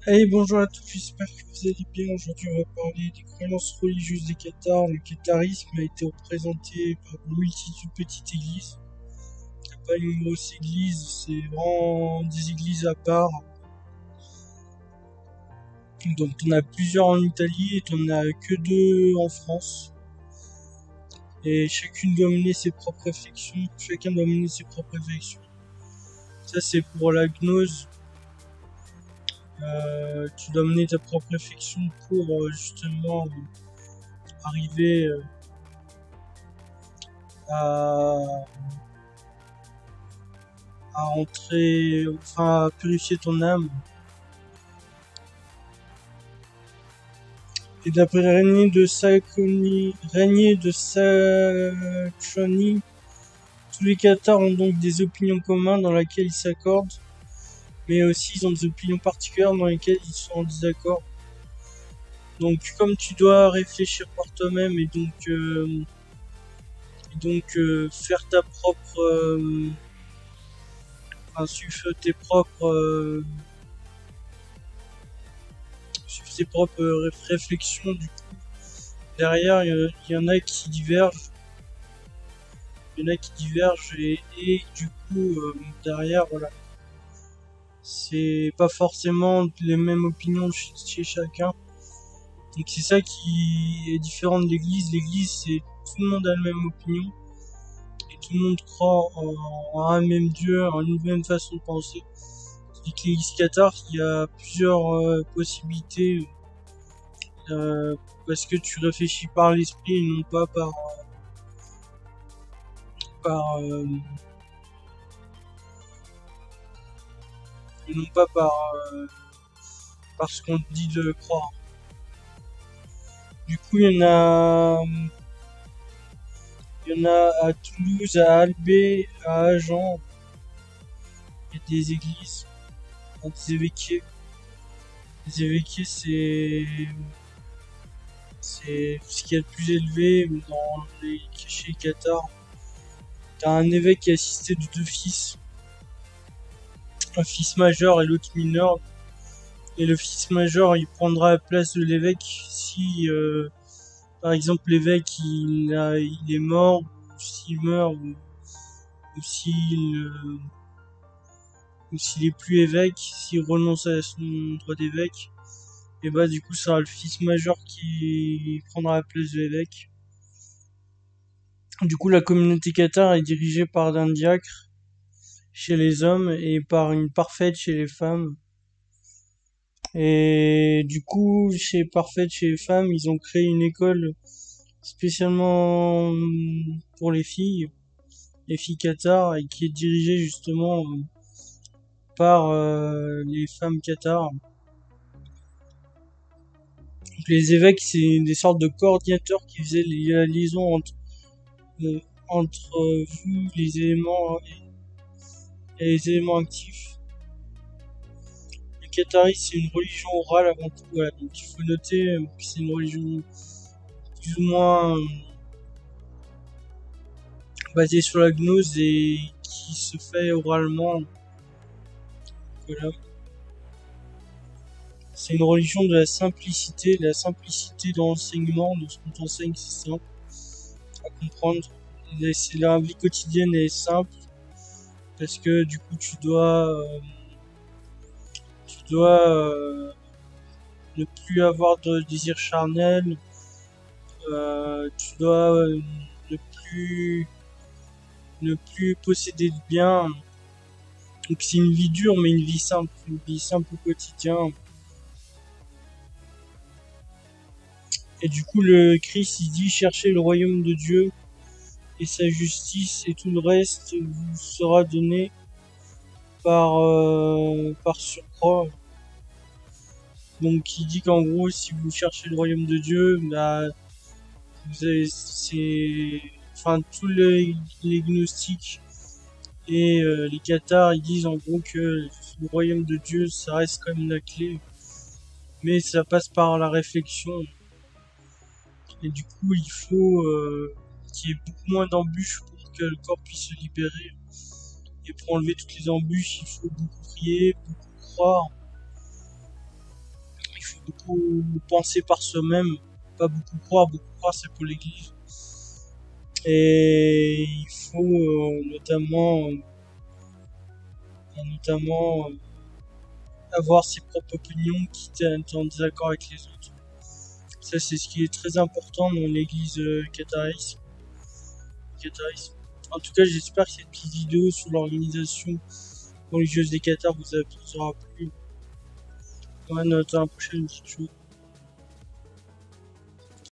Hey, bonjour à tous, j'espère que vous allez bien. Aujourd'hui, on va parler des croyances religieuses des Cathares. Le catharisme a été représenté par une multitude de petites églises. C'est pas une grosse église, c'est vraiment des églises à part. Donc, on a plusieurs en Italie et on a que deux en France. Et chacune doit mener ses propres réflexions. Chacun doit mener ses propres réflexions. Ça, c'est pour la gnose. Tu dois mener ta propre réflexion pour justement arriver à rentrer, enfin à purifier ton âme. Et d'après régner de Saxonie, tous les Cathares ont donc des opinions communes dans lesquelles ils s'accordent, mais aussi ils ont des opinions particulières dans lesquelles ils sont en désaccord. Donc comme tu dois réfléchir par toi-même et donc faire ta propre, enfin suivre tes propres réflexions. Du coup, derrière, il y en a qui divergent. Il y en a qui divergent et du coup, derrière, voilà. C'est pas forcément les mêmes opinions chez chacun. Donc c'est ça qui est différent de l'église. L'église, c'est tout le monde a la même opinion et tout le monde croit en un même Dieu, en une même façon de penser. Tandis que l'église cathare, il y a plusieurs possibilités parce que tu réfléchis par l'esprit et non pas par et non pas par ce qu'on te dit de croire. Du coup, il y en a à Toulouse, à Albé, à Agen, il y a des églises, des évêqués. Les évêqués, c'est ce qu'il y a de plus élevé dans chez les Cathares. T'as un évêque qui est assisté de deux fils, un fils majeur et l'autre mineur. Et le fils majeur, il prendra la place de l'évêque si, par exemple, l'évêque il est mort, ou s'il meurt, ou s'il est plus évêque, s'il renonce à son droit d'évêque. Et bah du coup, ça sera le fils majeur qui prendra la place de l'évêque. Du coup, la communauté cathare est dirigée par un diacre chez les hommes et par une parfaite chez les femmes. Et du coup, chez parfaite chez les femmes, ils ont créé une école spécialement pour les filles cathares, et qui est dirigée justement par les femmes cathares. Donc, les évêques, c'est des sortes de coordinateurs qui faisaient la liaison euh, entre vous, les éléments et les éléments actifs. Le catharisme, c'est une religion orale avant tout. Voilà. Donc il faut noter que c'est une religion plus ou moins basée sur la gnose et qui se fait oralement. Voilà. C'est une religion de la simplicité dans l'enseignement, de ce qu'on t'enseigne, c'est simple à comprendre. C'est la vie quotidienne est simple parce que du coup tu dois ne plus avoir de désir charnel, tu dois plus ne plus posséder de biens. Donc c'est une vie dure mais une vie simple au quotidien. Et du coup le Christ il dit cherchez le royaume de Dieu et sa justice et tout le reste vous sera donné par surcroît. Donc il dit qu'en gros si vous cherchez le royaume de Dieu, bah vous avez c'est enfin les gnostiques et les cathares ils disent en gros que le royaume de Dieu ça reste quand même la clé, mais ça passe par la réflexion et du coup il faut qu'il y ait beaucoup moins d'embûches pour que le corps puisse se libérer. Et pour enlever toutes les embûches, il faut beaucoup prier, beaucoup croire. beaucoup penser par soi-même, pas beaucoup croire c'est pour l'Église. Et il faut notamment avoir ses propres opinions, quitte à être en désaccord avec les autres. Ça, c'est ce qui est très important dans l'église catharisme. En tout cas, j'espère que cette petite vidéo sur l'organisation religieuse des Qatars vous aura plu. On va noter un prochain vidéo.